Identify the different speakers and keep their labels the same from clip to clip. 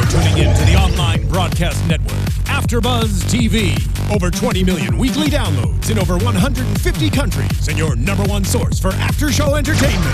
Speaker 1: You're tuning in to the online broadcast network, AFTERBUZZ TV. Over 20 million weekly downloads in over 150 countries, and your number one source for after-show entertainment.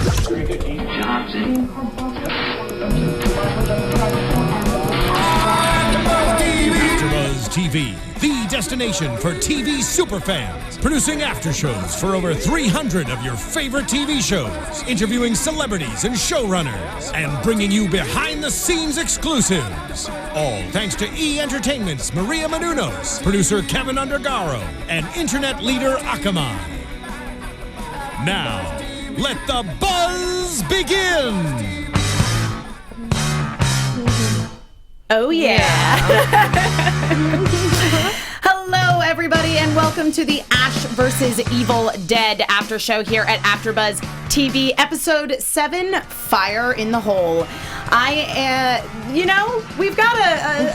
Speaker 1: AFTERBUZZ TV, the destination for TV superfans, producing aftershows for over 300 of your favorite TV shows, interviewing celebrities and showrunners, and bringing you behind-the-scenes exclusives. All thanks to E! Entertainment's Maria Menounos, producer Kevin Undergaro, and internet leader Akamai. Now, let the buzz begin!
Speaker 2: Oh, yeah. Hello, everybody, and welcome to the Ash vs. Evil Dead after show here at AfterBuzz TV, episode 7, Fire in the Hole. We've got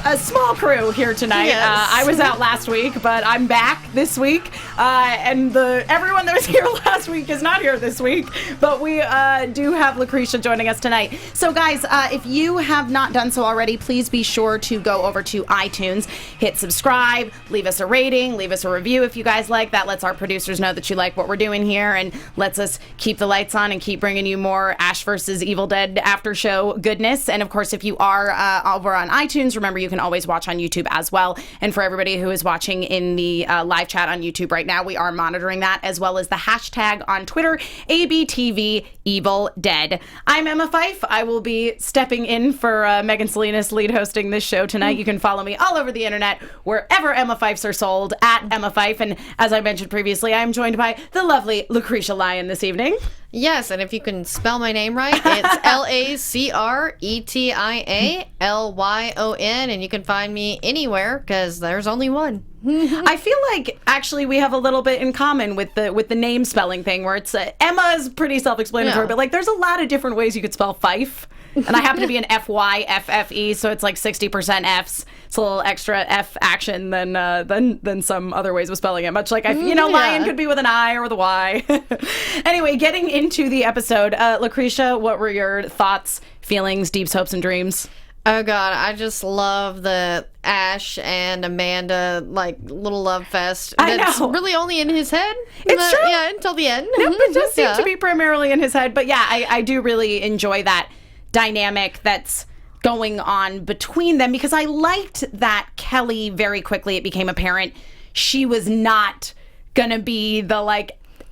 Speaker 2: a small crew here tonight.
Speaker 3: Yes.
Speaker 2: I was out last week, but I'm back this week, and everyone that was here last week is not here this week, but we do have Lacretia joining us tonight. So, guys, if you have not done so already, please be sure to go over to iTunes, hit subscribe, leave us a rating, leave us a review if you guys like. That lets our producers know that you like what we're doing here and lets us keep the lights on and keep bringing you more Ash vs. Evil Dead after show goodness. And of course, if you are over on iTunes, remember you can always watch on YouTube as well. And for everybody who is watching in the live chat on YouTube right now, we are monitoring that, as well as the hashtag on Twitter, ABTV Evil Dead. I'm Emma Fyffe. I will be stepping in for Megan Salinas, lead hosting this show tonight. You can follow me all over the internet, wherever Emma Fyffes are sold, at Emma Fyffe. And as I mentioned previously, I am joined by the lovely Lacretia Lyon this evening.
Speaker 3: Yes, and if you can spell my name right, it's LACRETIALYON, and you can find me anywhere because there's only one.
Speaker 2: I feel like actually we have a little bit in common with the name spelling thing, where it's Emma is pretty self-explanatory,
Speaker 3: Yeah.
Speaker 2: but like there's a lot of different ways you could spell Fyffe. And I happen to be an FYFFE, so it's like 60% F's. It's a little extra F action than some other ways of spelling it. Much like Lyon could be with an I or with a Y. Anyway, getting into the episode, Lacretia, what were your thoughts, feelings, deeps, hopes, and dreams?
Speaker 3: Oh God, I just love the Ash and Amanda little love fest. That's really only in his head.
Speaker 2: It's true.
Speaker 3: Yeah, until the end.
Speaker 2: Nope, it does seem to be primarily in his head. But yeah, I do really enjoy that dynamic that's going on between them, because I liked that Kelly, very quickly it became apparent she was not gonna be the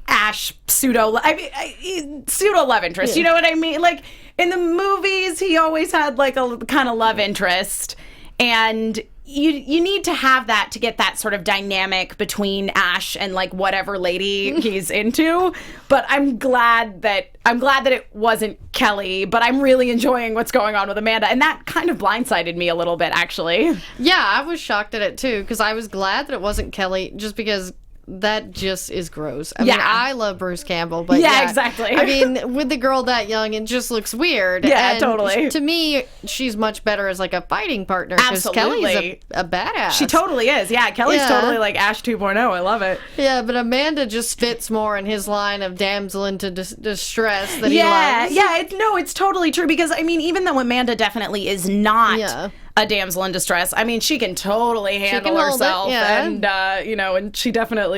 Speaker 2: Ash pseudo love interest. You know what I mean? Like in the movies, he always had a kind of love interest, and you need to have that to get that sort of dynamic between Ash and whatever lady he's into. But I'm glad that it wasn't Kelly, but I'm really enjoying what's going on with Amanda, and that kind of blindsided me a little bit, actually.
Speaker 3: Yeah, I was shocked at it too, because I was glad that it wasn't Kelly, just because that just is gross. I mean, I love Bruce Campbell, but
Speaker 2: yeah, exactly.
Speaker 3: I mean, with the girl that young, it just looks weird.
Speaker 2: Yeah,
Speaker 3: and
Speaker 2: totally.
Speaker 3: To me, she's much better as a fighting partner, because Kelly's a badass.
Speaker 2: She totally is. Yeah, Kelly's totally Ash 2.0. I love it.
Speaker 3: Yeah, but Amanda just fits more in his line of damsel into distress that he loves.
Speaker 2: Yeah, it's totally true, because I mean, even though Amanda definitely is not a damsel in distress, I mean, she can totally handle herself, and and she definitely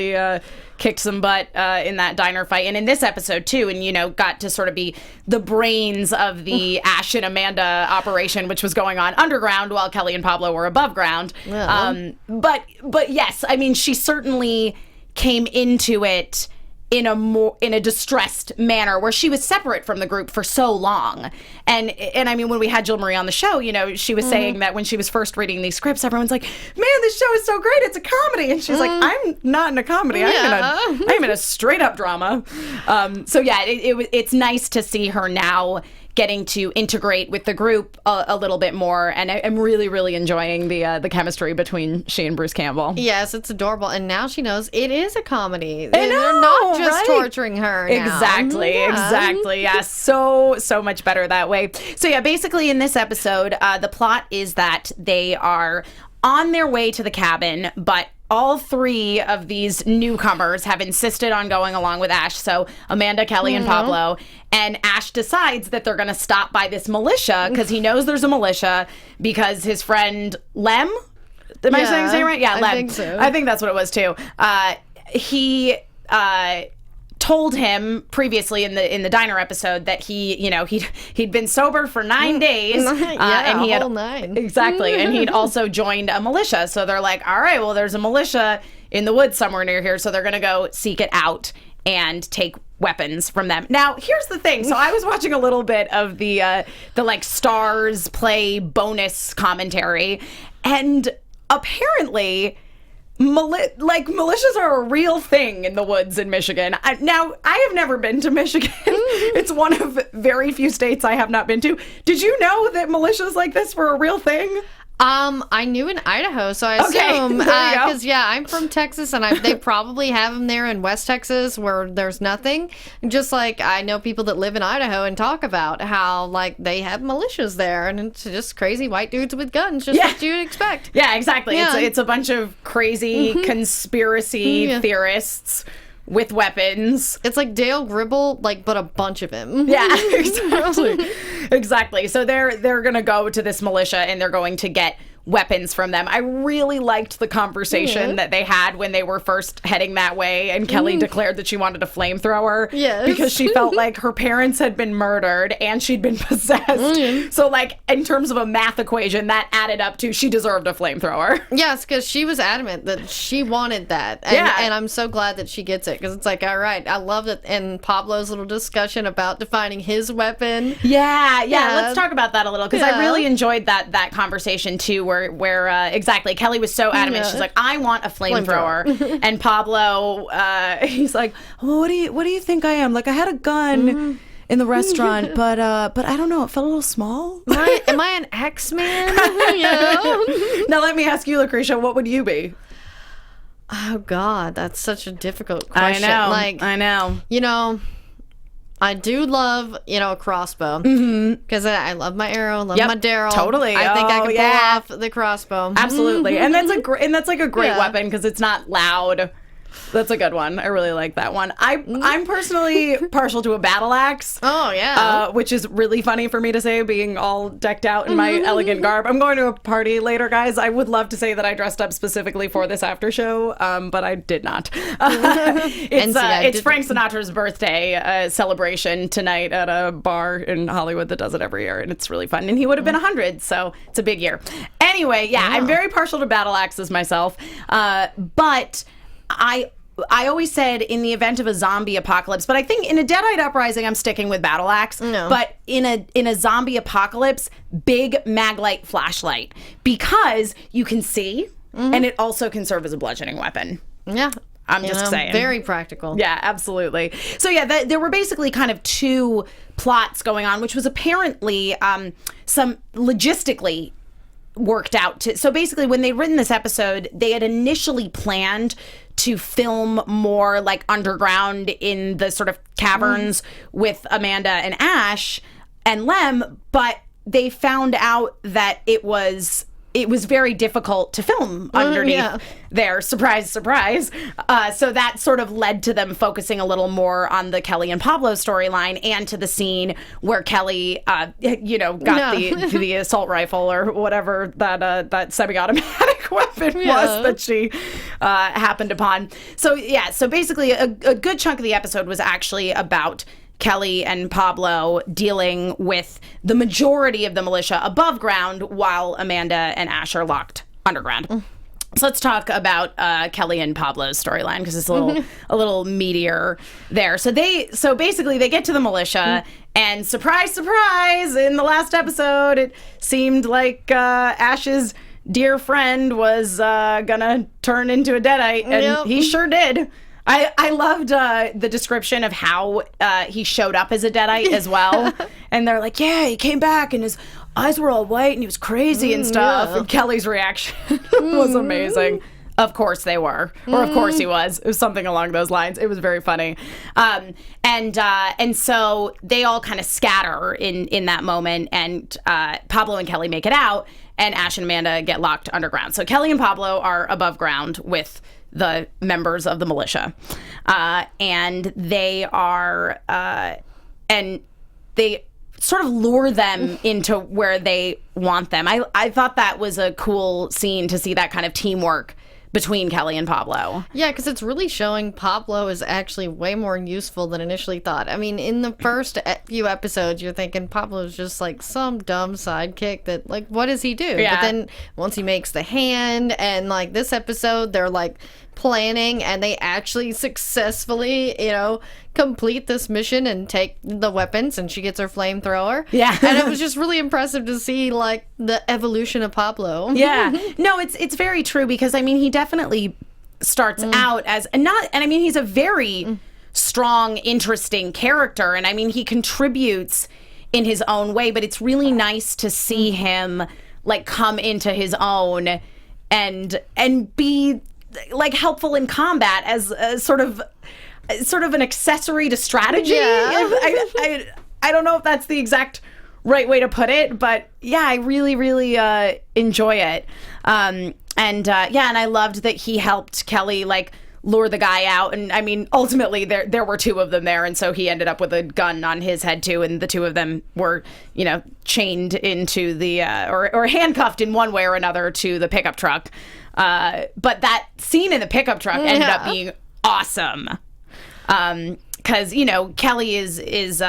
Speaker 2: kicked some butt in that diner fight, and in this episode too, and got to sort of be the brains of the Ash and Amanda operation, which was going on underground while Kelly and Pablo were above ground. But yes, I mean, she certainly came into it in a distressed manner, where she was separate from the group for so long. And I mean, when we had Jill Marie on the show, she was saying that when she was first reading these scripts, everyone's like, man, this show is so great, it's a comedy. And she's like, I'm not in a comedy. I'm in a straight up drama. So yeah, it's nice to see her now getting to integrate with the group a little bit more, and I'm really, really enjoying the chemistry between she and Bruce Campbell.
Speaker 3: Yes, it's adorable, and now she knows it is a comedy.
Speaker 2: They're
Speaker 3: not just torturing her now.
Speaker 2: Exactly. Yeah, so much better that way. So yeah, basically in this episode, the plot is that they are on their way to the cabin, but all three of these newcomers have insisted on going along with Ash. So Amanda, Kelly, and Pablo. And Ash decides that they're going to stop by this militia because he knows there's a militia because his friend Lem, am I saying his name right? Yeah, Lem.
Speaker 3: I think so.
Speaker 2: I think that's what it was too. He told him previously in the diner episode that he'd been sober for 9 days, and he had
Speaker 3: whole 9
Speaker 2: exactly, and he'd also joined a militia. So they're like, all right, well, there's a militia in the woods somewhere near here, so they're gonna go seek it out and take weapons from them. Now, here's the thing. So I was watching a little bit of the like Starz play bonus commentary, and apparently militias are a real thing in the woods in Michigan. Now, I have never been to Michigan. It's one of very few states I have not been to. Did you know that militias like this were a real thing?
Speaker 3: I knew in Idaho, so I assume because I'm from Texas, and they probably have them there in West Texas where there's nothing. Just like I know people that live in Idaho and talk about how like they have militias there, and it's just crazy white dudes with guns, just what you'd expect.
Speaker 2: Yeah, exactly. Yeah. It's a bunch of crazy conspiracy theorists with weapons.
Speaker 3: It's like Dale Gribble, but a bunch of him.
Speaker 2: Yeah, exactly. Exactly. So they're going to go to this militia and they're going to get weapons from them. I really liked the conversation that they had when they were first heading that way, and Kelly declared that she wanted a flamethrower because she felt like her parents had been murdered and she'd been possessed. So like in terms of a math equation, that added up to she deserved a flamethrower.
Speaker 3: Yes, because she was adamant that she wanted that. And I'm so glad that she gets it, because it's like, all right, I love it. And Pablo's little discussion about defining his weapon.
Speaker 2: Yeah. Let's talk about that a little, because I really enjoyed that conversation too, where exactly Kelly was so adamant. She's like, I want a flamethrower. And Pablo, he's like, well, what do you think I am? Like, I had a gun in the restaurant, but I don't know, it felt a little small.
Speaker 3: Am I an X-Man?
Speaker 2: Now let me ask you, Lacretia, what would you be?
Speaker 3: Oh God, that's such a difficult question.
Speaker 2: I know.
Speaker 3: I do love, a crossbow, because I love my arrow, love my Daryl.
Speaker 2: Totally.
Speaker 3: I think I can pull off the crossbow.
Speaker 2: Absolutely. And that's like a great weapon, because it's not loud. That's a good one. I really like that one. I'm personally partial to a battle axe.
Speaker 3: Oh, yeah.
Speaker 2: Which is really funny for me to say, being all decked out in my elegant garb. I'm going to a party later, guys. I would love to say that I dressed up specifically for this after show, but I did not. It's Frank Sinatra's birthday celebration tonight at a bar in Hollywood that does it every year, and it's really fun. And he would have been 100, so it's a big year. Anyway, I'm very partial to battle axes myself, but I always said in the event of a zombie apocalypse, but I think in a Deadite Uprising, I'm sticking with battle axe.
Speaker 3: No.
Speaker 2: But in a zombie apocalypse, big maglite flashlight, because you can see, and it also can serve as a bludgeoning weapon.
Speaker 3: Yeah.
Speaker 2: I'm just saying.
Speaker 3: Very practical.
Speaker 2: Yeah, absolutely. So there were basically kind of two plots going on, which was apparently some logistically worked out. So basically, when they'd written this episode, they had initially planned to film more like underground in the sort of caverns with Amanda and Ash and Lem, but they found out that it was very difficult to film underneath there. Surprise, surprise. So that sort of led to them focusing a little more on the Kelly and Pablo storyline, and to the scene where Kelly, got the assault rifle or whatever that semi-automatic weapon was that she happened upon. So basically a good chunk of the episode was actually about Kelly and Pablo dealing with the majority of the militia above ground, while Amanda and Ash are locked underground. So let's talk about Kelly and Pablo's storyline, because it's a little meatier there. So basically they get to the militia, and surprise, surprise, in the last episode, it seemed like Ash's dear friend was gonna turn into a Deadite, and he sure did. I loved the description of how he showed up as a Deadite as well. And they're like, yeah, he came back and his eyes were all white and he was crazy and stuff. Yeah. And Kelly's reaction was amazing. Of course they were. Or of course he was. It was something along those lines. It was very funny. And so they all kind of scatter in that moment, and Pablo and Kelly make it out. and Ash and Amanda get locked underground. So Kelly and Pablo are above ground with the members of the militia. And they are, and they sort of lure them into where they want them. I thought that was a cool scene to see that kind of teamwork between Kelly and Pablo.
Speaker 3: Yeah, because it's really showing Pablo is actually way more useful than initially thought. I mean, in the first few episodes, you're thinking Pablo's just like some dumb sidekick that, like, what does he do?
Speaker 2: Yeah.
Speaker 3: But then once he makes the hand, and like this episode, they're like planning, and they actually successfully, complete this mission and take the weapons, and she gets her flamethrower.
Speaker 2: Yeah.
Speaker 3: And it was just really impressive to see like the evolution of Pablo.
Speaker 2: Yeah. No, it's very true, because I mean, he definitely starts out as he's a very strong, interesting character, and I mean, he contributes in his own way, but it's really nice to see him like come into his own and be like helpful in combat as a sort of an accessory to strategy.
Speaker 3: Yeah.
Speaker 2: I don't know if that's the exact right way to put it, but yeah, I really, really enjoy it. And I loved that he helped Kelly like lure the guy out. And I mean, ultimately there were two of them there, and so he ended up with a gun on his head too, and the two of them were, chained into the or handcuffed in one way or another to the pickup truck. But that scene in the pickup truck ended up being awesome. Because Kelly is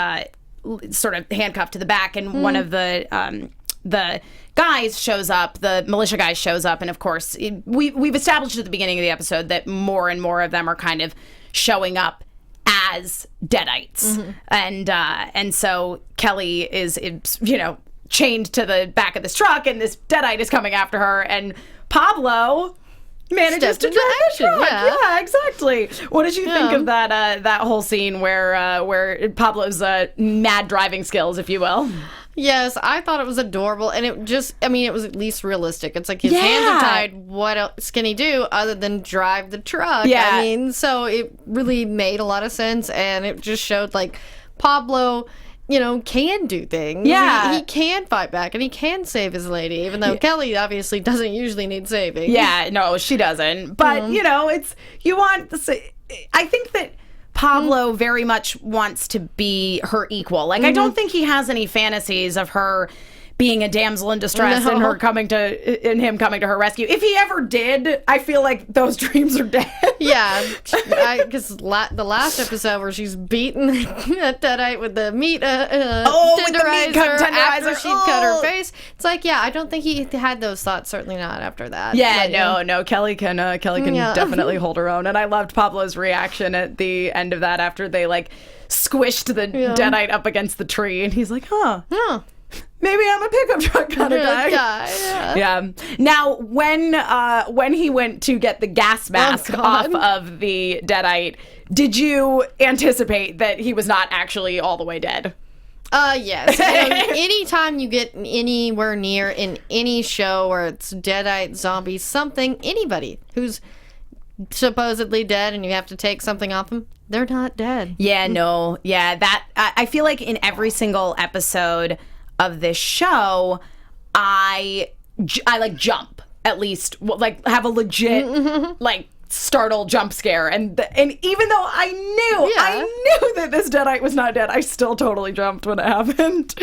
Speaker 2: sort of handcuffed to the back, and one of the guys shows up, the militia guy shows up, and of course we've established at the beginning of the episode that more and more of them are kind of showing up as Deadites, and so Kelly is chained to the back of this truck, and this Deadite is coming after her, and Pablo manages to drive the truck. Yeah, exactly. What did you think of that whole scene where Pablo's mad driving skills, if you will?
Speaker 3: Yes, I thought it was adorable, and it was at least realistic. It's like his hands are tied. What else can he do other than drive the truck?
Speaker 2: Yeah.
Speaker 3: I mean, so it really made a lot of sense, and it just showed like Pablo, can do things.
Speaker 2: Yeah.
Speaker 3: He can fight back, and he can save his lady, even though Kelly obviously doesn't usually need saving.
Speaker 2: Yeah, no, she doesn't. But, I think that Pablo very much wants to be her equal. Like, I don't think he has any fantasies of her being a damsel in distress and him coming to her rescue. If he ever did, I feel like those dreams are dead.
Speaker 3: Yeah, because the last episode where she's beating that Deadite with the meat tenderizer after she cut her face, it's like, I don't think he had those thoughts. Certainly not after that.
Speaker 2: Yeah, no, Kelly can definitely hold her own, and I loved Pablo's reaction at the end of that after they like squished the Deadite up against the tree, and he's like, huh. Maybe I'm a pickup truck kind of guy. Yeah. Now, when he went to get the gas mask off of the Deadite, did you anticipate that he was not actually all the way dead?
Speaker 3: Yes. Anytime you get anywhere near in any show where it's Deadite, zombies, something, anybody who's supposedly dead and you have to take something off them, they're not dead.
Speaker 2: Yeah, no. Yeah, that I feel like in every single episode of this show, I like jump, at least, like have a legit like startle jump scare, and even though I knew that this Deadite was not dead, I still totally jumped when it happened.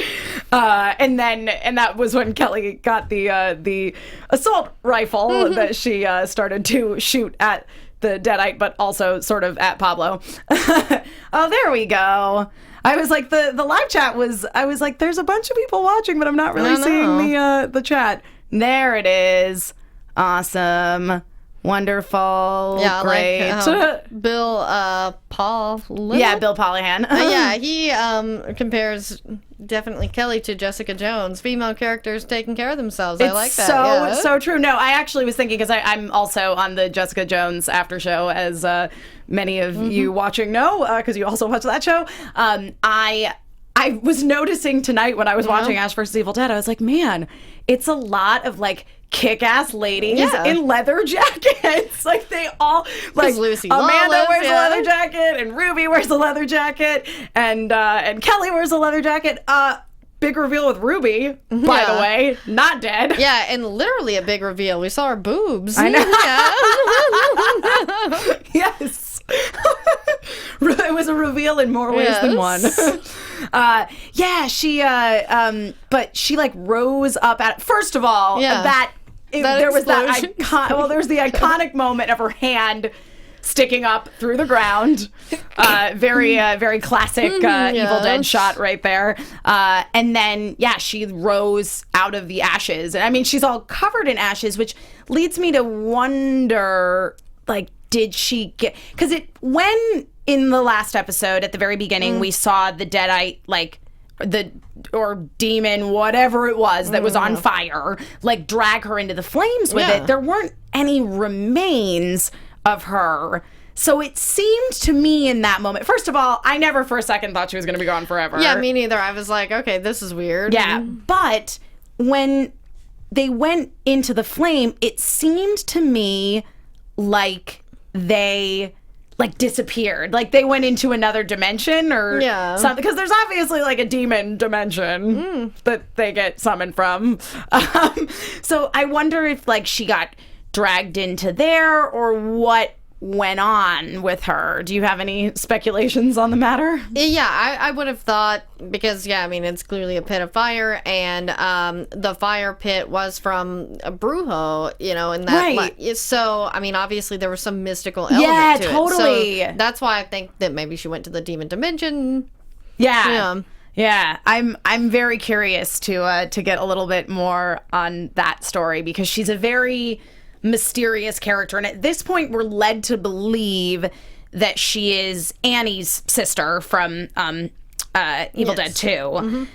Speaker 2: And that was when Kelly got the assault rifle that she started to shoot at the Deadite, but also sort of at Pablo. Oh, there we go. I was like, the live chat was, I was like, there's a bunch of people watching, but I'm not really seeing the chat. There it is. Awesome. Wonderful.
Speaker 3: Yeah,
Speaker 2: great.
Speaker 3: Like Bill Paul.
Speaker 2: Yeah, Bill Polihan.
Speaker 3: Yeah, he compares definitely Kelly to Jessica Jones. Female characters taking care of themselves. I like that.
Speaker 2: So true. No, I actually was thinking, because I'm also on the Jessica Jones after show, as many of you watching know, because you also watch that show. I was noticing tonight when I was watching Ash vs. Evil Dead, I was like, man, it's a lot of like kick-ass ladies in leather jackets. Like they all, like
Speaker 3: Lucy
Speaker 2: Amanda
Speaker 3: Lawless,
Speaker 2: wears a leather jacket, and Ruby wears a leather jacket, and Kelly wears a leather jacket. big reveal with Ruby, by the way, not dead.
Speaker 3: Yeah, and literally a big reveal. We saw her boobs.
Speaker 2: I know. Yes. It was a reveal in more ways than one. But she like rose up at, first of all, there was the iconic moment of her hand sticking up through the ground. Very classic Evil Dead shot right there. And then, she rose out of the ashes. And I mean, she's all covered in ashes, which leads me to wonder, like, did she get... Because when in the last episode, at the very beginning, we saw the Deadite, like, or demon, whatever it was that was on fire, like, drag her into the flames with it. There weren't any remains of her. So it seemed to me in that moment, first of all, I never for a second thought she was going to be gone forever.
Speaker 3: Yeah, me neither. I was like, okay, this is weird.
Speaker 2: Yeah, but when they went into the flame, it seemed to me like they like disappeared, like they went into another dimension or something, because there's obviously like a demon dimension that they get summoned from. So I wonder if like she got dragged into there or what went on with her. Do you have any speculations on the matter?
Speaker 3: Yeah, I would have thought, because I mean, it's clearly a pit of fire, and the fire pit was from a brujo, and that so I mean, obviously there was some mystical element to
Speaker 2: totally.
Speaker 3: it. So that's why I think that maybe she went to the demon dimension.
Speaker 2: Yeah, I'm very curious to get a little bit more on that story, because she's a very mysterious character, and at this point we're led to believe that she is Annie's sister from Evil Dead 2.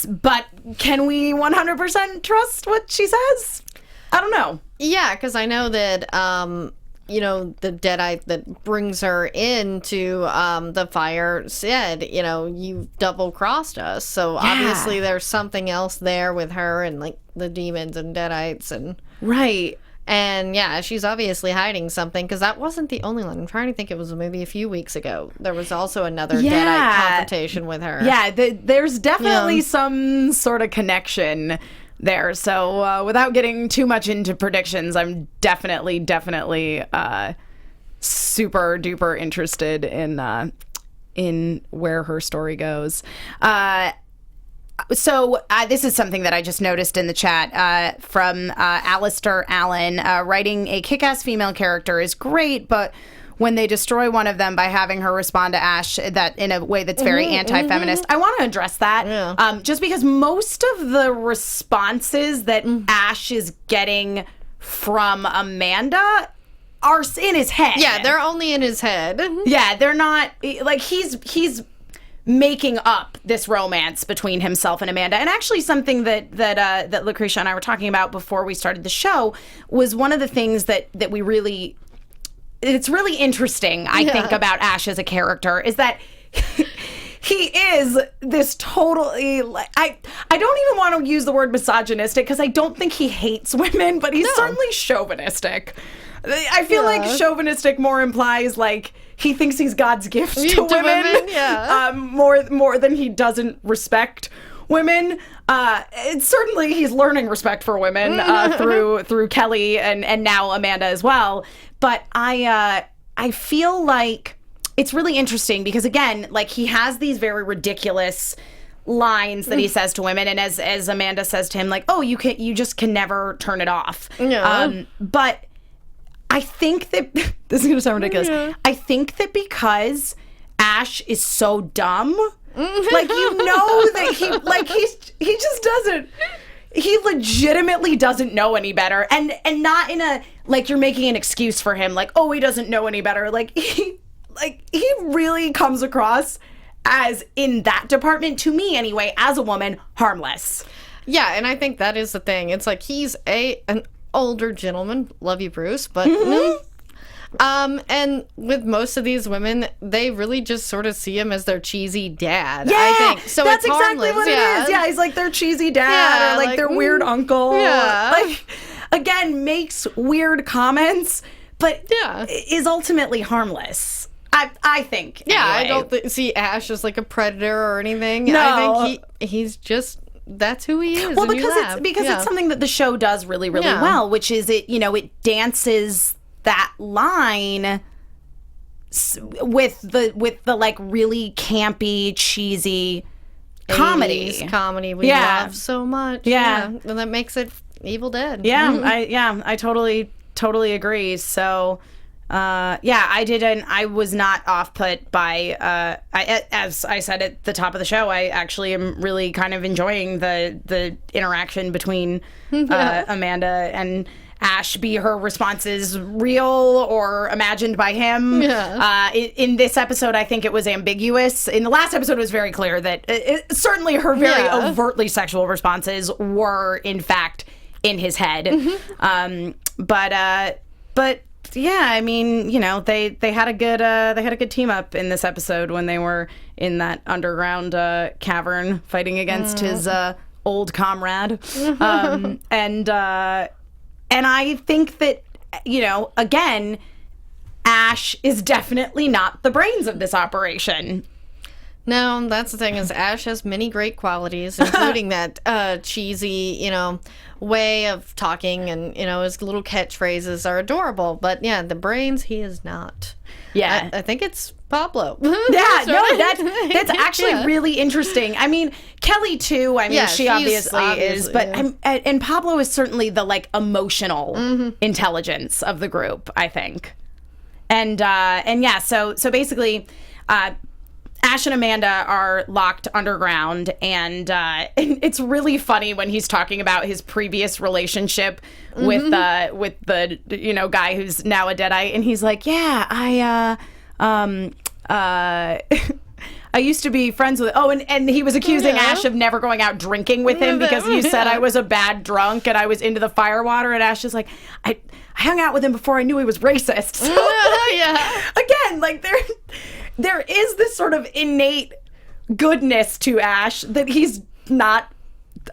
Speaker 2: But can we 100% trust what she says? I don't know.
Speaker 3: Yeah, because I know that the Deadite that brings her into the fire said, you double-crossed us. So obviously there's something else there with her and like the demons and Deadites and...
Speaker 2: Right.
Speaker 3: And she's obviously hiding something, because that wasn't the only one. I'm trying to think, it was maybe a few weeks ago. There was also another Deadite confrontation with her.
Speaker 2: Yeah, there's definitely some sort of connection there. So without getting too much into predictions, I'm definitely super duper interested in where her story goes. So this is something that I just noticed in the chat from Alistair Allen. Writing a kick-ass female character is great, but when they destroy one of them by having her respond to Ash that in a way that's very anti-feminist, I want to address that. Just because most of the responses that Ash is getting from Amanda are in his head.
Speaker 3: Yeah, they're only in his head.
Speaker 2: Yeah, they're not, like, he's making up this romance between himself and Amanda. And actually something that Lacretia and I were talking about before we started the show was one of the things that we really... It's really interesting, I think, about Ash as a character, is that he is this totally... I don't even want to use the word misogynistic, because I don't think he hates women, but he's certainly chauvinistic. I feel like chauvinistic more implies like he thinks he's God's gift to women, more than he doesn't respect women. It's certainly he's learning respect for women through Kelly and now Amanda as well. But I feel like it's really interesting because, again, like, he has these very ridiculous lines that he says to women, and as Amanda says to him, like, oh, you just can never turn it off. But I think that this is going to sound ridiculous. I think that because Ash is so dumb, like, that he just doesn't. He legitimately doesn't know any better, and not in a like you're making an excuse for him, like, oh, he doesn't know any better. Like he really comes across as, in that department, to me anyway, as a woman, harmless.
Speaker 3: Yeah, and I think that is the thing. It's like he's an older gentleman. Love you, Bruce, but and with most of these women, they really just sort of see him as their cheesy dad.
Speaker 2: Yeah,
Speaker 3: I think so.
Speaker 2: That's
Speaker 3: it's
Speaker 2: exactly
Speaker 3: harmless.
Speaker 2: what it is. Yeah, he's like their cheesy dad, or like their weird uncle.
Speaker 3: Yeah,
Speaker 2: like, again, makes weird comments, but is ultimately harmless. I think.
Speaker 3: Yeah,
Speaker 2: anyway.
Speaker 3: I don't see Ash as like a predator or anything.
Speaker 2: No.
Speaker 3: I think he's just, that's who he is.
Speaker 2: Well, because it's something that the show does really, really well, which is it dances that line with the like really campy, cheesy comedy
Speaker 3: we love so much. Yeah. And that makes it Evil Dead.
Speaker 2: I totally agree. So I was not off put by as I said at the top of the show, I actually am really kind of enjoying the interaction between Amanda and Ash, be her responses real or imagined by him. In this episode, I think it was ambiguous. In the last episode, it was very clear that certainly her very overtly sexual responses were, in fact, in his head. But yeah, I mean, they had a good team up in this episode when they were in that underground cavern fighting against his old comrade. And I think that, again, Ash is definitely not the brains of this operation.
Speaker 3: No, that's the thing, is Ash has many great qualities, including that cheesy, way of talking, and, his little catchphrases are adorable. But, yeah, the brains, he is not.
Speaker 2: Yeah.
Speaker 3: I think it's Pablo.
Speaker 2: That's actually really interesting. I mean, Kelly too. I mean, she obviously is, but and Pablo is certainly the like emotional intelligence of the group, I think. And so basically, Ash and Amanda are locked underground, and it's really funny when he's talking about his previous relationship with the guy who's now a Deadite, and he's like, I used to be friends with... Oh, and he was accusing Ash of never going out drinking with him because you said I was a bad drunk and I was into the firewater, and Ash is like, I hung out with him before I knew he was racist. So, again, like, there is this sort of innate goodness to Ash that he's not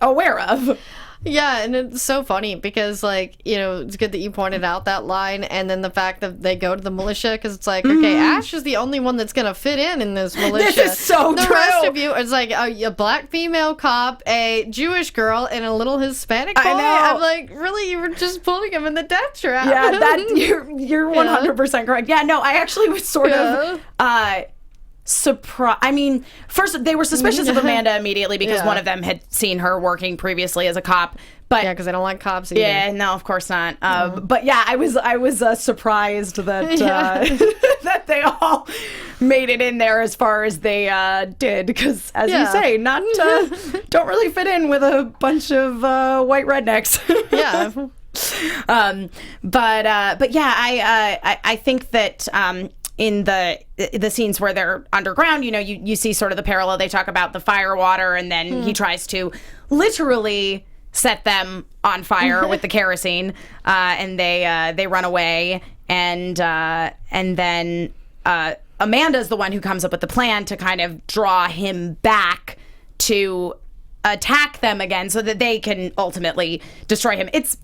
Speaker 2: aware of.
Speaker 3: Yeah, and it's so funny because, like, it's good that you pointed out that line, and then the fact that they go to the militia, because it's like, okay, Ash is the only one that's going to fit in this militia.
Speaker 2: This is so true.
Speaker 3: The rest of you, it's like a black female cop, a Jewish girl, and a little Hispanic boy. I know. I'm like, really? You were just pulling him in the death trap.
Speaker 2: Yeah, you're 100% correct. Yeah, no, I actually was sort of... I mean, first they were suspicious of Amanda immediately because one of them had seen her working previously as a cop. But
Speaker 3: because they don't like cops either.
Speaker 2: Yeah, no, of course not. But yeah, I was surprised that that they all made it in there as far as they did, because as you say, not don't really fit in with a bunch of white rednecks. But yeah, I think that. In the scenes where they're underground, you see sort of the parallel. They talk about the fire water, and then he tries to literally set them on fire with the kerosene, and they run away, and then Amanda's the one who comes up with the plan to kind of draw him back to attack them again so that they can ultimately destroy him. It's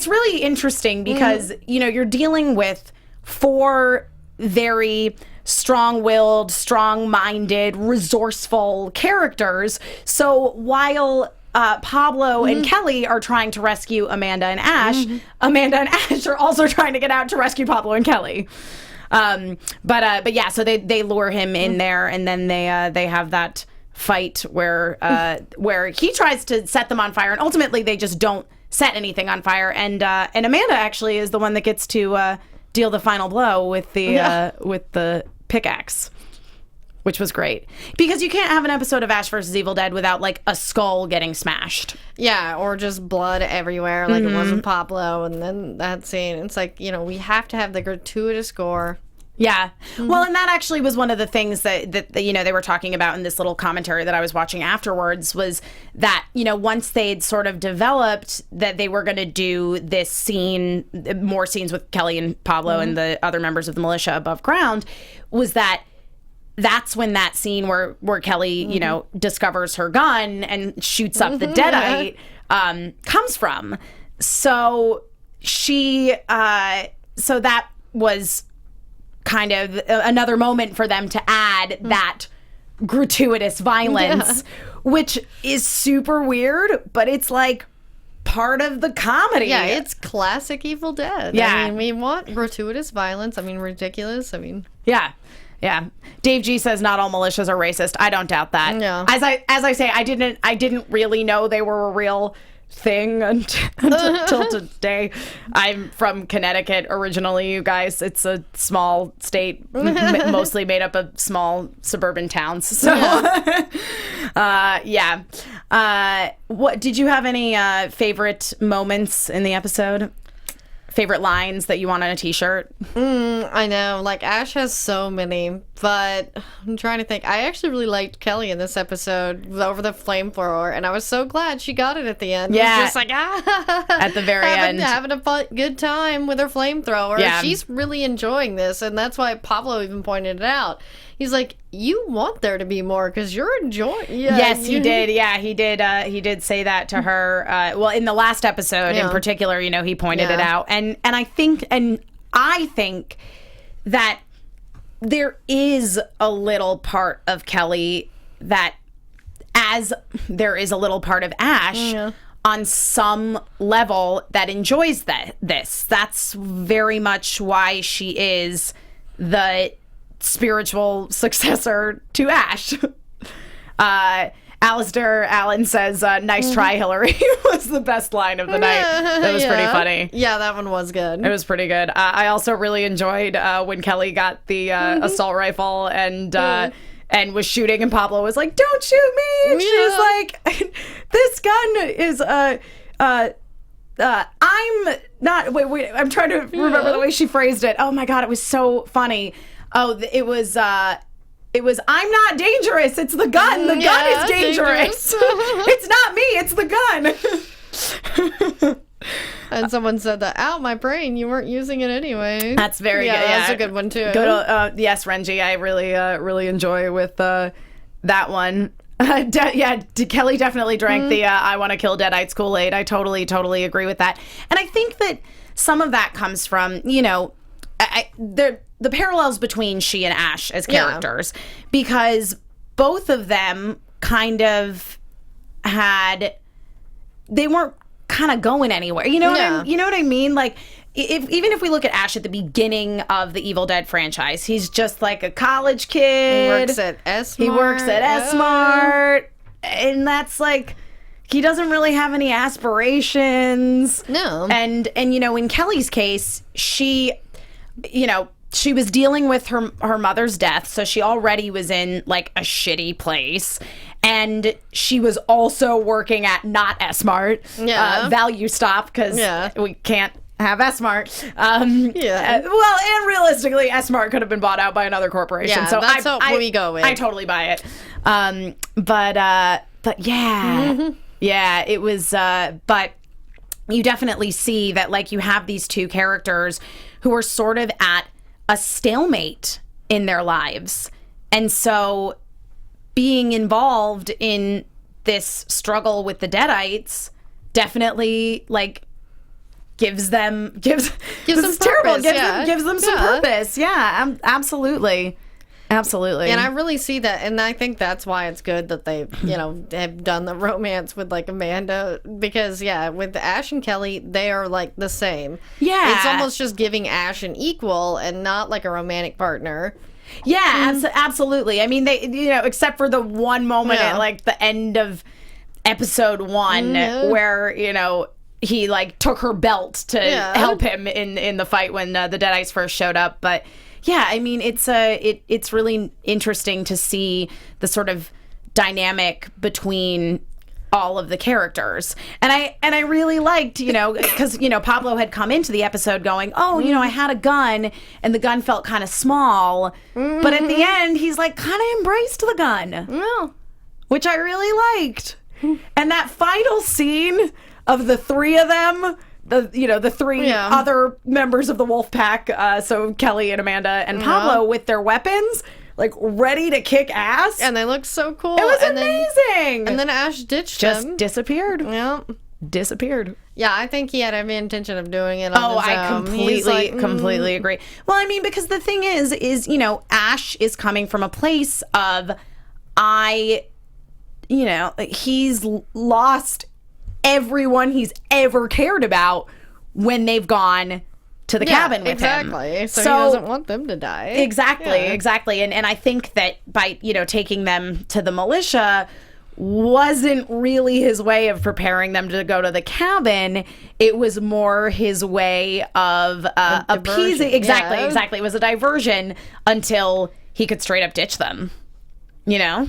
Speaker 2: really interesting because you're dealing with 4 very strong-willed, strong-minded, resourceful characters. So while Pablo and Kelly are trying to rescue Amanda and Ash, Amanda and Ash are also trying to get out to rescue Pablo and Kelly. But yeah, so they lure him in there, and then they have that fight where he tries to set them on fire, and ultimately they just don't set anything on fire. And Amanda actually is the one that gets to deal the final blow with the pickaxe, which was great, because you can't have an episode of Ash vs. Evil Dead without like a skull getting smashed.
Speaker 3: Yeah, or just blood everywhere like it was with Pablo, and then that scene. It's like, we have to have the gratuitous gore.
Speaker 2: Yeah. Well, and that actually was one of the things that they were talking about in this little commentary that I was watching afterwards, was that, once they'd sort of developed that they were going to do this scene, more scenes with Kelly and Pablo and the other members of the militia above ground, was that's when that scene where Kelly, discovers her gun and shoots up the Deadite comes from. So so that was kind of another moment for them to add that gratuitous violence, which is super weird, but it's like part of the comedy.
Speaker 3: Yeah, it's classic Evil Dead.
Speaker 2: Yeah.
Speaker 3: I mean, we want gratuitous violence. I mean, ridiculous. I mean...
Speaker 2: Yeah. Yeah. Dave G says not all militias are racist. I don't doubt that.
Speaker 3: Yeah.
Speaker 2: As I say, I didn't really know they were a real thing until today. I'm from Connecticut originally, you guys. It's a small state, mostly made up of small suburban towns. So, yeah. What did you have any favorite moments in the episode? Favorite lines that you want on a t-shirt?
Speaker 3: I know, like Ash has so many, but I'm trying to think. I actually really liked Kelly in this episode over the flamethrower, and I was so glad she got it at the end.
Speaker 2: Yeah,
Speaker 3: it was just like
Speaker 2: at the very end,
Speaker 3: having a good time with her flamethrower.
Speaker 2: Yeah,
Speaker 3: she's really enjoying this, and that's why Pablo even pointed it out. He's like, you want there to be more because you're enjoying. Yeah,
Speaker 2: yes, he did. Yeah, he did. He did say that to her. Well, in the last episode in particular, you know, he pointed it out, and I think that there is a little part of Kelly that, as there is a little part of Ash, on some level that enjoys this. That's very much why she is the spiritual successor to Ash. Alistair Allen says, nice try, Hillary, was the best line of the night. That was pretty funny.
Speaker 3: Yeah, that one was good.
Speaker 2: It was pretty good. I also really enjoyed when Kelly got the assault rifle and was shooting, and Pablo was like, don't shoot me! And she was like, this gun is, I'm not, wait, I'm trying to remember the way she phrased it. Oh my God, it was so funny. Oh, it was, I'm not dangerous. It's the gun. The gun is dangerous. It's not me. It's the gun.
Speaker 3: And someone said that, ow, my brain, you weren't using it anyway.
Speaker 2: That's very good. Yeah,
Speaker 3: that's a good one too.
Speaker 2: Yes, Renji, I really enjoy with that one. Kelly definitely drank the I want to kill Deadites Kool-Aid. I totally agree with that. And I think that some of that comes from, you know, the parallels between she and Ash as characters, because both of them kind of they weren't kind of going anywhere. You know what I mean? Like, even if we look at Ash at the beginning of the Evil Dead franchise, he's just like a college kid.
Speaker 3: He works at
Speaker 2: S-Mart. And that's like, he doesn't really have any aspirations.
Speaker 3: No.
Speaker 2: And you know, in Kelly's case, she was dealing with her mother's death, so she already was in like a shitty place, and she was also working at not S-Mart, Value Stop, because we can't have S-Mart. Well, and realistically, S-Mart could have been bought out by another corporation.
Speaker 3: Yeah,
Speaker 2: so
Speaker 3: that's what we go with.
Speaker 2: I totally buy it. But yeah, yeah, it was. But you definitely see that, like, you have these two characters who are sort of at a stalemate in their lives. And so being involved in this struggle with the Deadites definitely, like, gives them purpose. Gives them some purpose. Yeah, absolutely. Absolutely.
Speaker 3: And I really see that, and I think that's why it's good that they, have done the romance with, like, Amanda, because, with Ash and Kelly, they are, like, the same.
Speaker 2: Yeah.
Speaker 3: It's almost just giving Ash an equal and not, like, a romantic partner.
Speaker 2: Yeah, absolutely. I mean, they, except for the one moment at, like, the end of episode 1 where, he, like, took her belt to help him in the fight when the Deadites first showed up, but... Yeah, I mean, it's really interesting to see the sort of dynamic between all of the characters. And I really liked, because, Pablo had come into the episode going, I had a gun, and the gun felt kind of small. Mm-hmm. But at the end, he's like, kind of embraced the gun, which I really liked. And that final scene of the three of them... the three other members of the wolf pack, so Kelly and Amanda and Pablo with their weapons, like, ready to kick ass.
Speaker 3: And they look so cool.
Speaker 2: It was amazing.
Speaker 3: And then Ash ditched
Speaker 2: them.
Speaker 3: Just
Speaker 2: disappeared.
Speaker 3: Yeah.
Speaker 2: disappeared.
Speaker 3: Yeah, I think he had every intention of doing it on his own.
Speaker 2: I completely agree. Well, I mean, because the thing is, you know, Ash is coming from a place of, you know, he's lost everyone he's ever cared about when they've gone to the cabin with him.
Speaker 3: Exactly. So he doesn't want them to die.
Speaker 2: Exactly. And I think that by, you know, taking them to the militia wasn't really his way of preparing them to go to the cabin. It was more his way of appeasing. Exactly. It was a diversion until he could straight up ditch them, you know?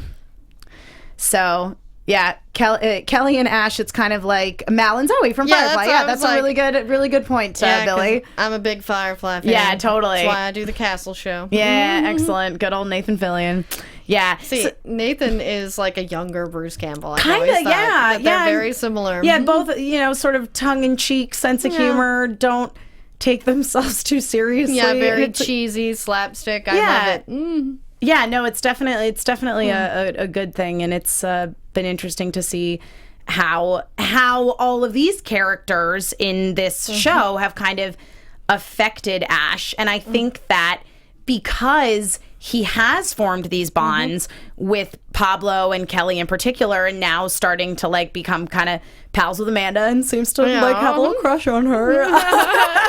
Speaker 2: So, yeah, Kelly and Ash, it's kind of like Mal and Zoe from Firefly. That's a really good point, Billy.
Speaker 3: I'm a big Firefly fan.
Speaker 2: Yeah, totally.
Speaker 3: That's why I do the Castle show.
Speaker 2: Yeah, excellent. Good old Nathan Fillion. Yeah.
Speaker 3: See, Nathan is like a younger Bruce Campbell.
Speaker 2: Kind of, yeah.
Speaker 3: They're very similar.
Speaker 2: Yeah, both, you know, sort of tongue-in-cheek sense of humor, don't take themselves too seriously.
Speaker 3: Yeah, very cheesy, slapstick. I love it. Mm.
Speaker 2: Yeah, no, it's definitely a good thing, and it's been interesting to see how all of these characters in this show have kind of affected Ash, and I think that because he has formed these bonds with Pablo and Kelly in particular, and now starting to like become kind of pals with Amanda and seems to like have a little crush on her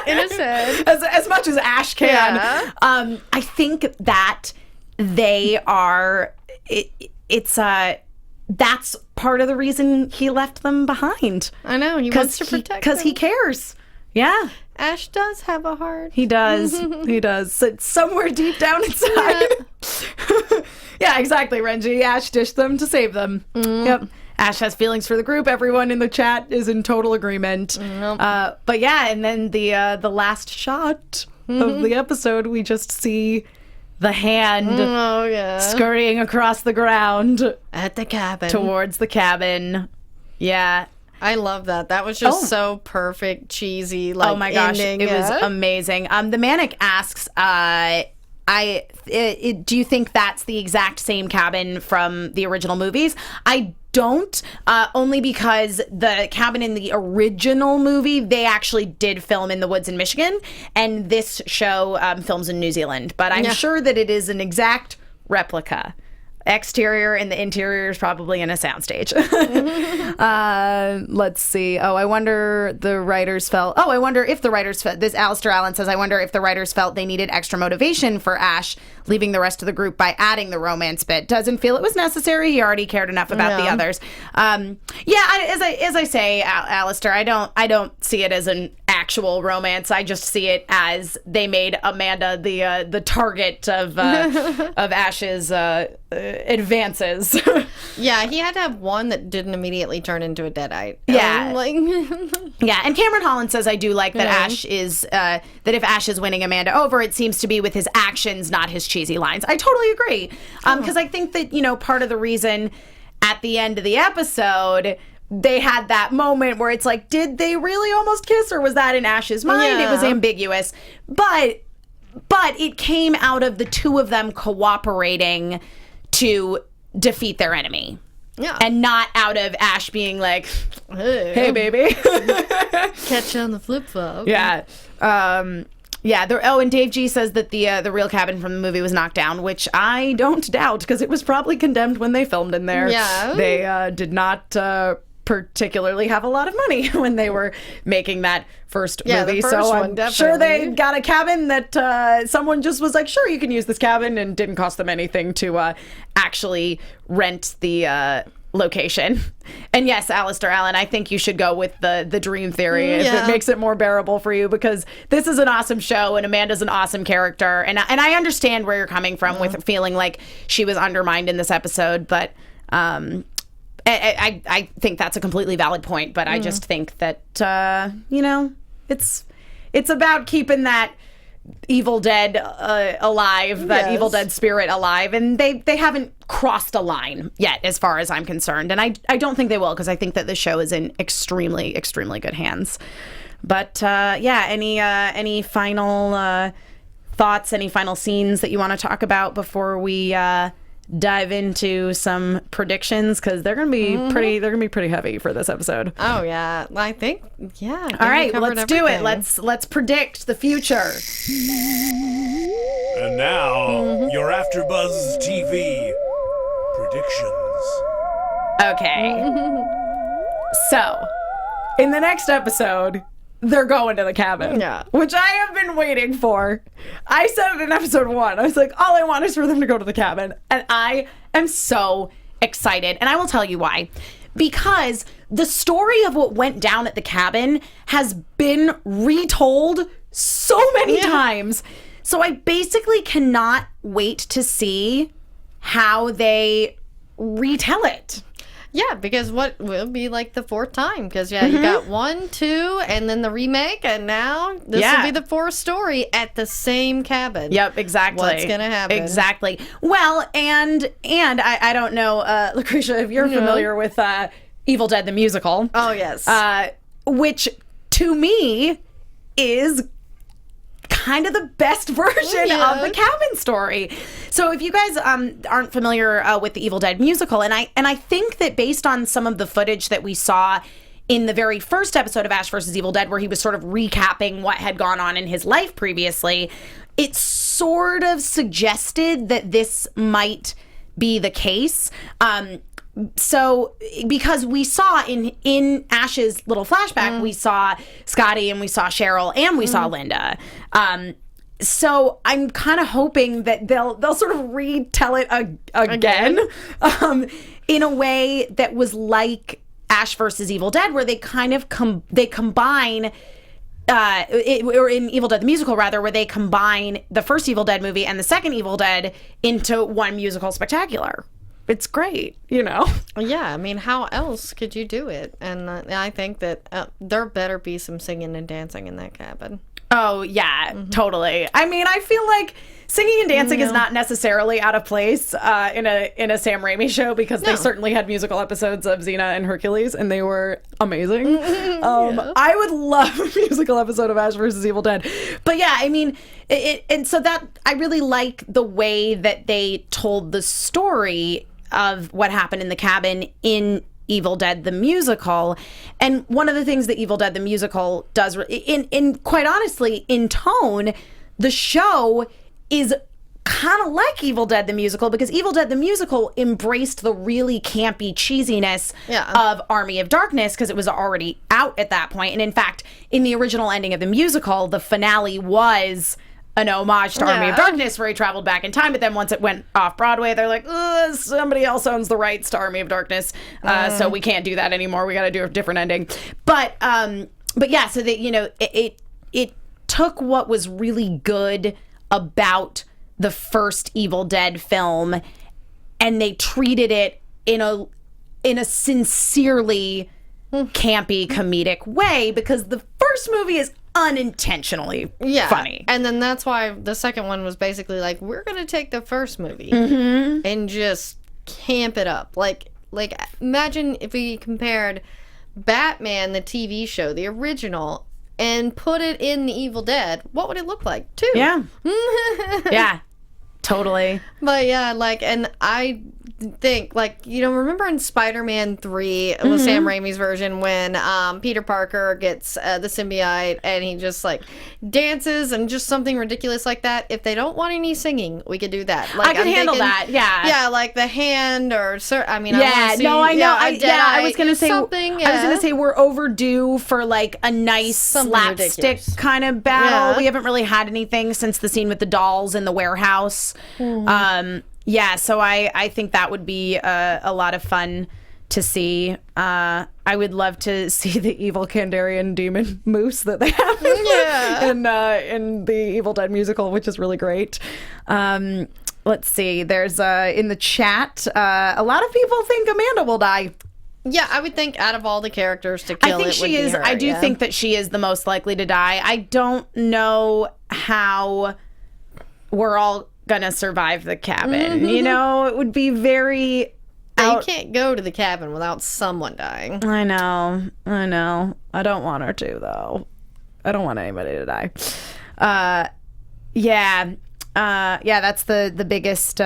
Speaker 3: in his head
Speaker 2: as much as Ash can. Yeah. I think that they are that's part of the reason he left them behind.
Speaker 3: I know, he wants to protect them
Speaker 2: because he cares. Yeah,
Speaker 3: Ash does have a heart.
Speaker 2: He does. He does. So somewhere deep down inside. Yeah, exactly, Renji. Ash dished them to save them. Yep. Ash has feelings for the group. Everyone in the chat is in total agreement. But yeah, and then the last shot of the episode, we just see the hand scurrying across the ground
Speaker 3: at the cabin
Speaker 2: towards the cabin. Yeah.
Speaker 3: I love that. That was just so perfect, cheesy, like,
Speaker 2: oh my gosh,
Speaker 3: ending.
Speaker 2: It was amazing. The Manic asks, do you think that's the exact same cabin from the original movies? I don't, only because the cabin in the original movie, they actually did film in the woods in Michigan, and this show films in New Zealand. But I'm sure that it is an exact replica. Exterior, and the interior is probably in a soundstage. Let's see. I wonder if the writers felt, this Alistair Allen says, I wonder if the writers felt they needed extra motivation for Ash leaving the rest of the group by adding the romance bit. Doesn't feel it was necessary. He already cared enough about the others. As I say, Alistair, I don't see it as an actual romance. I just see it as they made Amanda the target of Ash's advances.
Speaker 3: Yeah, he had to have one that didn't immediately turn into a deadite.
Speaker 2: Yeah. Yeah, and Cameron Holland says, I do like that Ash is, that if Ash is winning Amanda over, it seems to be with his actions, not his cheesy lines. I totally agree. Because I think that, part of the reason at the end of the episode, they had that moment where it's like, did they really almost kiss, or was that in Ash's mind? It was ambiguous. But it came out of the two of them cooperating to defeat their enemy. Yeah. And not out of Ash being like, hey baby.
Speaker 3: Catch you on the flip-flop.
Speaker 2: Yeah. And Dave G says that the real cabin from the movie was knocked down, which I don't doubt, because it was probably condemned when they filmed in there.
Speaker 3: Yeah.
Speaker 2: They did not particularly have a lot of money when they were making that first movie. I'm sure they got a cabin that someone just was like, sure, you can use this cabin, and didn't cost them anything to actually rent the location. And yes, Alistair Allen, I think you should go with the dream theory if it makes it more bearable for you, because this is an awesome show and Amanda's an awesome character, and I understand where you're coming from with feeling like she was undermined in this episode, but I think that's a completely valid point, but I just think that it's about keeping that Evil Dead alive, that Evil Dead spirit alive, and they haven't crossed a line yet, as far as I'm concerned, and I don't think they will, because I think that the show is in extremely, extremely good hands. But any final thoughts, any final scenes that you want to talk about before we dive into some predictions because they're gonna be pretty heavy for this episode.
Speaker 3: Oh yeah, I think
Speaker 2: All right, let's do it. Let's predict the future.
Speaker 1: And now your AfterBuzz TV predictions.
Speaker 2: Okay. So, in the next episode, they're going to the cabin.
Speaker 3: Yeah.
Speaker 2: Which I have been waiting for. I said it in episode 1. I was like, all I want is for them to go to the cabin. And I am so excited. And I will tell you why. Because the story of what went down at the cabin has been retold so many times. So I basically cannot wait to see how they retell it.
Speaker 3: Yeah, because what will be like the 4th time? Because you got 1, 2, and then the remake, and now this will be the 4th story at the same cabin.
Speaker 2: Yep, exactly.
Speaker 3: What's gonna happen?
Speaker 2: Exactly. Well, and I don't know, Lacretia, if you're familiar with Evil Dead the musical.
Speaker 3: Oh yes.
Speaker 2: Which to me is kind of the best version of the cabin story. So if you guys aren't familiar with the Evil Dead musical, and I think that based on some of the footage that we saw in the very first episode of Ash vs. Evil Dead, where he was sort of recapping what had gone on in his life previously, it sort of suggested that this might be the case. So because we saw in Ash's little flashback, we saw Scotty and we saw Cheryl and we saw Linda. So I'm kind of hoping that they'll sort of retell it again. In a way that was like Ash versus Evil Dead, where they kind of combine or in Evil Dead the musical rather, where they combine the first Evil Dead movie and the second Evil Dead into one musical spectacular. It's great, you know?
Speaker 3: Yeah, I mean, how else could you do it? And I think that there better be some singing and dancing in that cabin.
Speaker 2: Oh, yeah, totally. I mean, I feel like singing and dancing is not necessarily out of place in a Sam Raimi show, because they certainly had musical episodes of Xena and Hercules, and they were amazing. I would love a musical episode of Ash vs. Evil Dead. But yeah, I mean, and so that, I really like the way that they told the story of what happened in the cabin in Evil Dead the musical. And one of the things that Evil Dead the musical does, in quite honestly, in tone, the show is kind of like Evil Dead the musical, because Evil Dead the musical embraced the really campy cheesiness of Army of Darkness, because it was already out at that point. And in fact, in the original ending of the musical, the finale was an homage to Army of Darkness, where he traveled back in time. But then once it went off Broadway, they're like, somebody else owns the rights to Army of Darkness, so we can't do that anymore. We got to do a different ending. But yeah, so that, you know, it took what was really good about the first Evil Dead film, and they treated it in a sincerely campy, comedic way, because the first movie is unintentionally funny.
Speaker 3: And then that's why the second one was basically like, we're gonna take the first movie and just camp it up. Like imagine if we compared Batman the TV show, the original, and put it in the Evil Dead. What would it look like too?
Speaker 2: Yeah, totally.
Speaker 3: But yeah, like, and I think, like, you know, remember in Spider-Man 3, it was Sam Raimi's version, when Peter Parker gets the symbiote and he just like dances and just something ridiculous like that. If they don't want any singing, we could do that. Like,
Speaker 2: I can handle that. Yeah,
Speaker 3: like the hand, or I mean,
Speaker 2: I know. I was gonna say
Speaker 3: something.
Speaker 2: I was gonna say we're overdue for like a nice slapstick kind of battle. We haven't really had anything since the scene with the dolls in the warehouse. Yeah, so I think that would be a lot of fun to see. I would love to see the evil Kandarian demon moose that they have in the Evil Dead musical, which is really great. Let's see. There's in the chat, a lot of people think Amanda will die.
Speaker 3: Yeah, I would think out of all the characters to kill,
Speaker 2: I think she is. Her, I do think that she is the most likely to die. I don't know how we're all gonna survive the cabin. You know, it would be very
Speaker 3: you can't go to the cabin without someone dying.
Speaker 2: I know. I don't want her to, though. I don't want anybody to die. Yeah. That's the biggest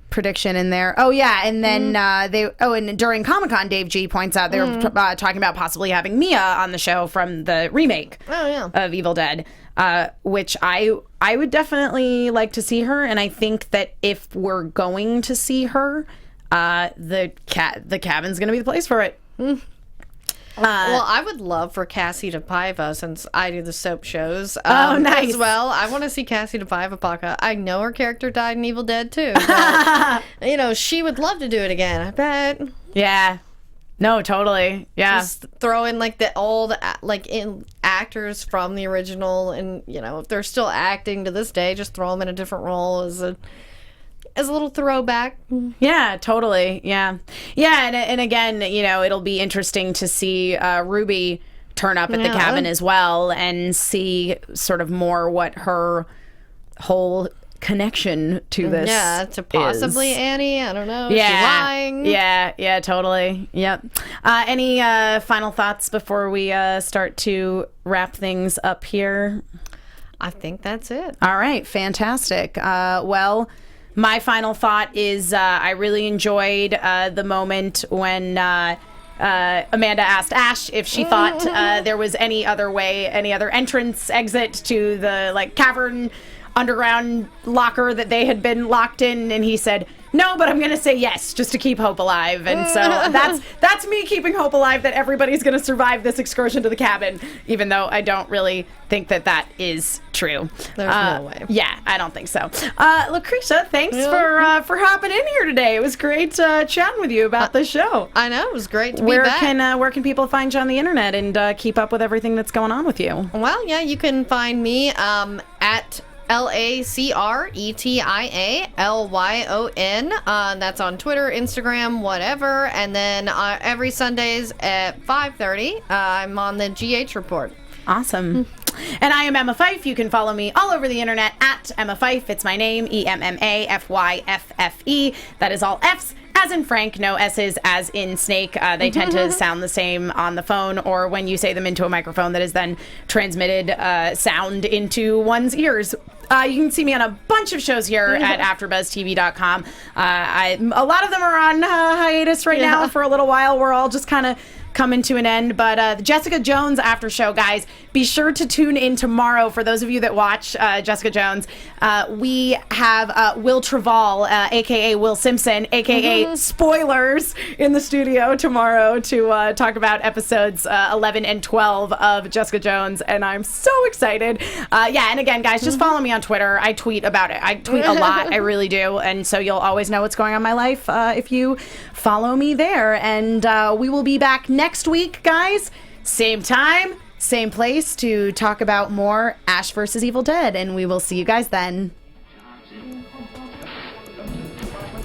Speaker 2: prediction in there. Oh yeah, and then and during Comic-Con, Dave G points out they were talking about possibly having Mia on the show from the remake of Evil Dead, which I would definitely like to see her, and I think that if we're going to see her, the cabin's going to be the place for it.
Speaker 3: Well, I would love for Cassie to Paiva, since I do the soap shows
Speaker 2: nice.
Speaker 3: as well. I want to see Cassie to Paiva Paka. I know her character died in Evil Dead too. But, she would love to do it again, I bet.
Speaker 2: Yeah. No, totally. Yeah.
Speaker 3: Just throw in like the old actors from the original, and if they're still acting to this day, just throw them in a different role as a little throwback.
Speaker 2: Yeah, totally. Yeah. And again, it'll be interesting to see Ruby turn up at the cabin as well, and see sort of more what her whole connection to this
Speaker 3: to possibly Annie. I don't know.
Speaker 2: Yeah.
Speaker 3: She's lying.
Speaker 2: Yeah, totally. Yep. Any final thoughts before we start to wrap things up here?
Speaker 3: I think that's it.
Speaker 2: All right. Fantastic. Well, my final thought is I really enjoyed the moment when Amanda asked Ash if she thought there was any other way, any other entrance, exit to the cavern underground locker that they had been locked in, and he said, no, but I'm going to say yes, just to keep hope alive. And so that's me keeping hope alive that everybody's going to survive this excursion to the cabin, even though I don't really think that is true.
Speaker 3: There's no way.
Speaker 2: Yeah, I don't think so. Lacretia, thanks for hopping in here today. It was great chatting with you about the show.
Speaker 3: I know, it was great to be back.
Speaker 2: Where can people find you on the internet and keep up with everything that's going on with you?
Speaker 3: Well, yeah, you can find me at LACRETIALYON. That's on Twitter, Instagram, whatever. And then every Sundays at 5:30, I'm on the GH Report.
Speaker 2: Awesome. And I am Emma Fyffe. You can follow me all over the internet at Emma Fyffe. It's my name, EMMAFYFFE. That is all F's as in Frank, no S's as in snake. They tend to sound the same on the phone or when you say them into a microphone that is then transmitted sound into one's ears. You can see me on a bunch of shows here at AfterBuzzTV.com. A lot of them are on hiatus right now for a little while. We're all just kind of coming to an end, but the Jessica Jones after show, guys, be sure to tune in tomorrow. For those of you that watch Jessica Jones, we have Will Trevall, aka Will Simpson, aka spoilers, in the studio tomorrow to talk about episodes 11 and 12 of Jessica Jones, and I'm so excited. And again, guys, just follow me on Twitter. I tweet about it. I tweet a lot. I really do, and so you'll always know what's going on in my life if you follow me there. And we will be back next week, guys. Same time, same place to talk about more Ash vs. Evil Dead, and we will see you guys then.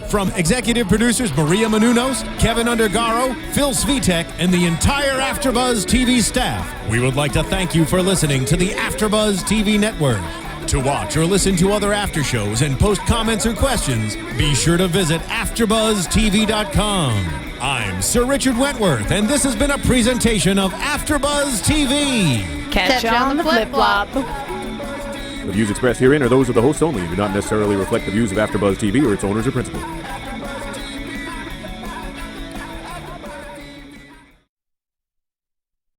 Speaker 1: From executive producers Maria Menounos, Kevin Undergaro, Phil Svitek, and the entire AfterBuzz TV staff, we would like to thank you for listening to the AfterBuzz TV network. To watch or listen to other after shows and post comments or questions, be sure to visit AfterBuzzTV.com. I'm Sir Richard Wentworth, and this has been a presentation of AfterBuzz TV.
Speaker 2: Catch you on the flip-flop.
Speaker 4: The views expressed herein are those of the hosts only and do not necessarily reflect the views of AfterBuzz TV or its owners or principals.